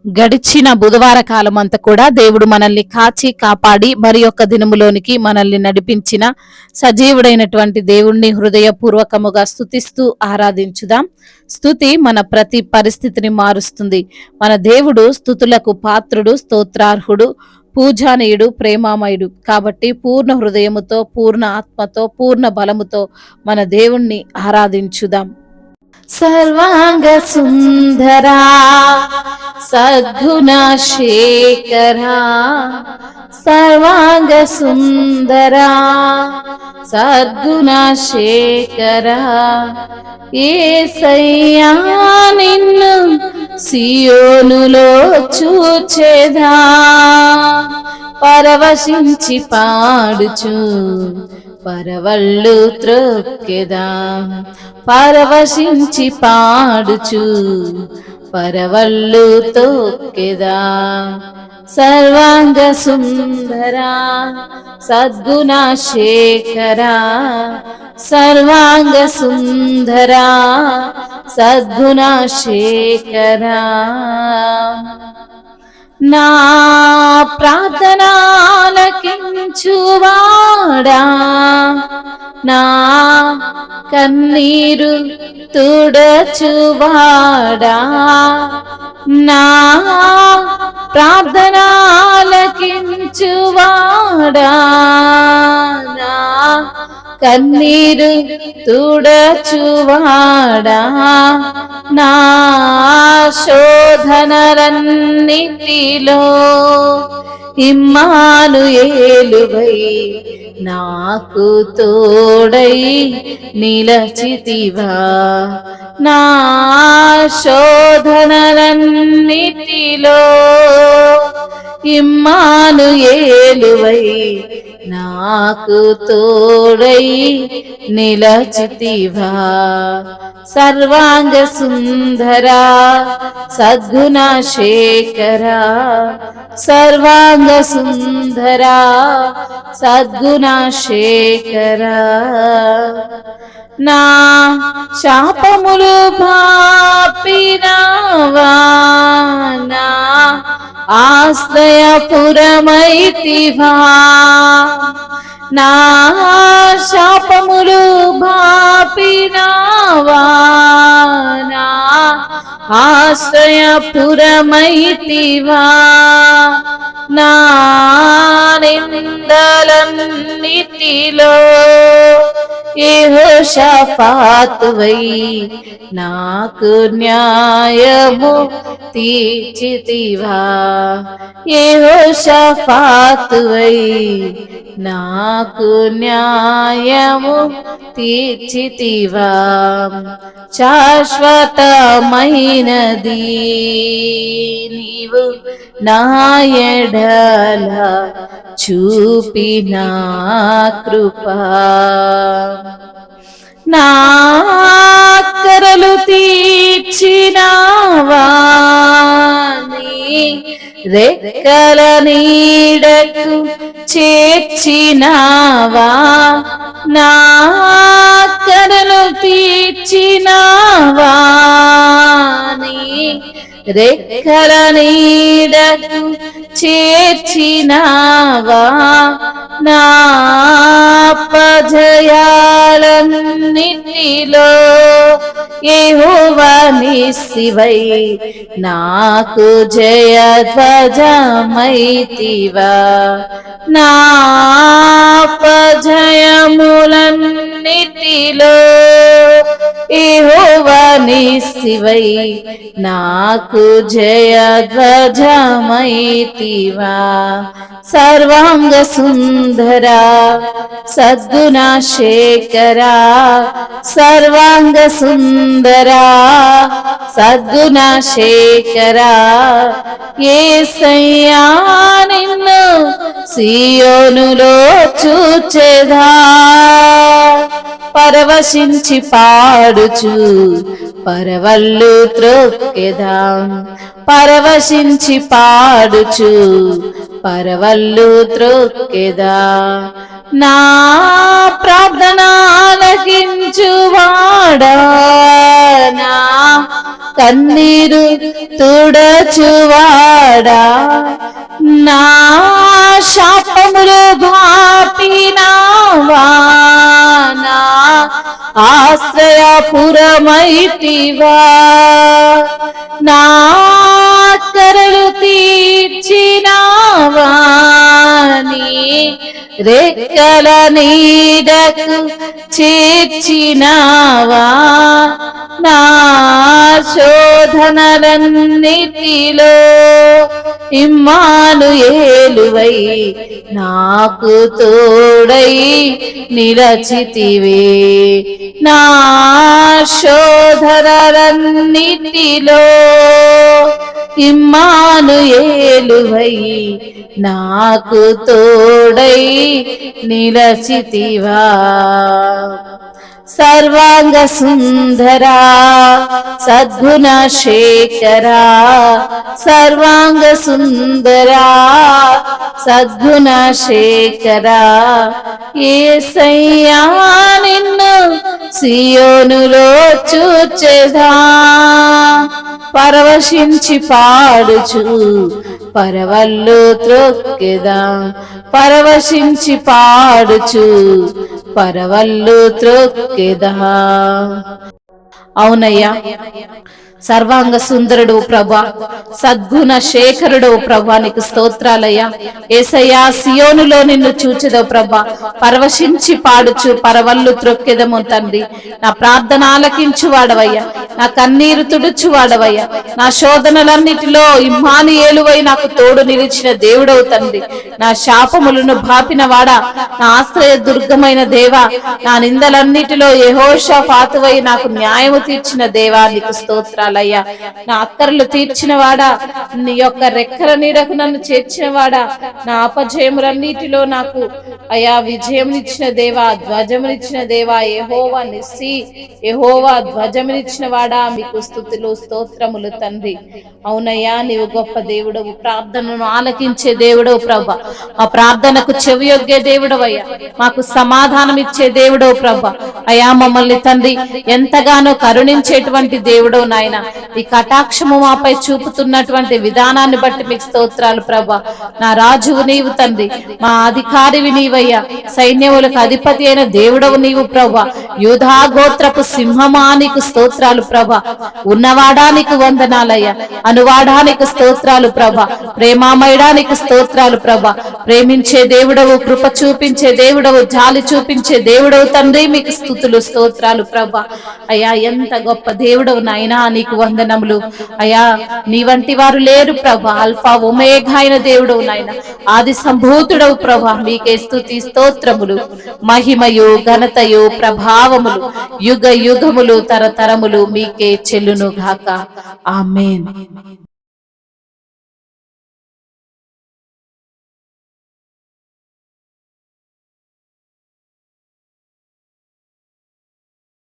గడిచిన బుధవార కాలం అంతా కూడా దేవుడు మనల్ని కాచి కాపాడి మరి యొక్క దినములోనికి మనల్ని నడిపించిన సజీవుడైనటువంటి దేవుణ్ణి హృదయపూర్వకముగా స్తుతిస్తూ ఆరాధించుదాం. స్తుతి మన ప్రతి పరిస్థితిని మారుస్తుంది. మన దేవుడు స్తుతులకు పాత్రుడు, స్తోత్రార్హుడు, పూజానీయుడు, ప్రేమామయుడు. కాబట్టి పూర్ణ హృదయముతో, పూర్ణ ఆత్మతో, పూర్ణ బలముతో మన దేవుణ్ణి ఆరాధించుదాం. సర్వాంగ సుందరా సద్గుణ శేఖరా, సర్వాంగ సుందరా సద్గుణ శేఖరా, యేసయ్యా నిన్ను సియోనులో చూచెదా, పరవశించి పాడుచు పరవళ్ళు త్రొక్కెదా, పరవశించి పాడుచు పరవళ్ళు తొక్కెదా. సర్వాంగ సుందరా సద్గుణ శేఖరా, సర్వాంగ సుందరా సద్గుణ శేఖరా, నా ప్రార్థనాలకించువాడా, నా కన్నీరు తుడచువాడా, నా ప్రార్థనాలకించువాడా, నా కన్నీరు తుడచువాడా, నా శోధనలన్నిటిలో ఇమ్మానుయేలువై నాకు తోడై నిలచితివా, నా శోధనలన్నిటిలో ఇమ్మానుయేలువై నాకు తోడై నిలచితివా. సర్వాంగ సుందరా సద్గుణ శేఖరా, సర్వాంగ సుందరా సద్గుణ శేఖరా, నా శాపములు బాపినావా, నా ఆశ్రయపురమైతివా, నా శాపములు బాపినావా, నా ఆశ్రయపురమైతివా, నా నిందలన్నిటిలో యెహోషాఫాతువై నాకు న్యాయము తీర్చితివా, యెహోషాఫాతువై నాకు న్యాయము తీర్చితివా. శాశ్వతమైనది నీవు నా ఎడల చూపిన కృపా, నా కరలు తీర్చినావా, నీ రెక్కల నీడకు చేర్చినావా, నా కరలు తీర్చినావా, నీ రెక్కల నీడకు చేర్చినావా, నా పజయాలన్నిటిలో యెహోవా నిస్సివై నాకు జయధ్వజమైతివా, నా పజయములన్నిటిలో యెహోవా నిస్సివై నాకు జయధ్వజమైతివా. సర్వాంగ సుందరా సద్గుణ శేఖరా, సర్వాంగ సుందరా సద్గుణ శేఖరా, యేసయ్యా నిన్ను సియోనులో చూచెదా, పరవశించి పాడుచు పరవళ్ళు త్రొక్కెదా, పరవశించి పాడుచు పరవళ్ళు త్రొక్కెదా, నా ప్రార్థనాలకించువాడా, నా కన్నీరు తుడచువాడా, నా శాపములు బాపినావా, నా ఆశ్రయపురమైతివా, నా కరలు తీర్చినావా, నీ రెక్కల నీడకు చేర్చినావా, నా శోధనలన్నిటిలో ఇమ్మానుయేలువై నాకు తోడై నిలచితివే, నా శోధనలన్నిటిలో ఇమ్మానుయేలువై నాకు తోడై నిలచితివా. సర్వాంగ సుందరా సద్గుణ శేఖరా, సర్వాంగ సుందరా సద్గుణ శేఖరా, యేసయ్యా నిన్ను సియోనులో చూచెదా, పరవశించి పాడుచు పరవళ్ళు త్రొక్కెదా, పరవశించి పాడుచు పరవళ్ళు త్రొక్కెదా. అవునయ్యా, సర్వాంగ సుందరుడు ప్రభా, సద్గుణ శేఖరుడు ప్రభా, నీకు స్తోత్రాలయ్యా. యేసయ్యా సియోనులో నిన్ను చూచెదో ప్రభా, పరవశించి పాడుచు పరవళ్ళు త్రొక్కెదము తండ్రి. నా ప్రార్థన ఆలకించు వాడవయ్యా, నా కన్నీరు తుడుచు వాడవయ్యా, నా శోధనలన్నిటిలో ఇమ్మానుయేలువై నాకు తోడు నిలిచిన దేవుడవు తండ్రి. నా శాపములను బాపిన వాడా, నా ఆశ్రయ దుర్గమైన దేవా, నా నిందలన్నిటిలో యెహోషాఫాతువై నాకు న్యాయము తీర్చిన దేవా, నీకు స్తోత్రాలయ్యా. నా అక్కర్లు తీర్చిన వాడా, నీ యొక్క రెక్కల నీడకు నన్ను చేర్చిన వాడా, నా అపజయములన్నిటిలో నాకు అయా విజయమునిచ్చిన దేవా, ధ్వజమునిచ్చిన దేవా, యెహోవా నిస్సి, యెహోవా ధ్వజమునిచ్చిన వాడా, మీకు స్తుతులు స్తోత్రములు తండ్రి. అవునయ్యా, నీవు గొప్ప దేవుడవు, ప్రార్థనను ఆలకించే దేవుడవు ప్రభా, ఆ ప్రార్థనకు చెవియొగ్గే దేవుడవయ్యా, మాకు సమాధానం ఇచ్చే దేవుడవు ప్రభా. అయా మమ్మల్ని తండ్రి ఎంతగానో కరుణించేటువంటి దేవుడవు నాయన, ఈ కటాక్షము మాపై చూపుతున్నటువంటి విధానాన్ని బట్టి మీకు స్తోత్రాలు ప్రభా. నా రాజువు నీవు తండ్రి, మా అధికారివి నీవయ్యా, సైన్యములకు అధిపతి అయిన దేవుడవు నీవు ప్రభా. యూదా గోత్రపు సింహమానికి స్తోత్రాలు ప్రభా. ఉన్నవాడానికి వందనాలయ్యా, అనువాడానికి స్తోత్రాలు ప్రభా, ప్రేమామయడానికి స్తోత్రాలు ప్రభా. ప్రేమించే దేవుడవు, కృప చూపించే దేవుడవు, జాలి చూపించే దేవుడవు తండ్రి, మీకు స్తుతులు స్తోత్రాలు ప్రభా. అయ్యా, ఎంత గొప్ప దేవుడవు నాయనా, నీకు వందనములు అయ్యా. నీ వంటి వారు లేరు ప్రభా, అల్ఫా ఒమేగా అయిన దేవుడవు నాయన, ఆది సంభూతుడవు ప్రభా. మీకే స్తుతి స్తోత్రములు, మహిమయు ఘనతయు ప్రభావములు యుగ యుగములు తరతరములు మీకే చెల్లును గాక. ఆమేన్.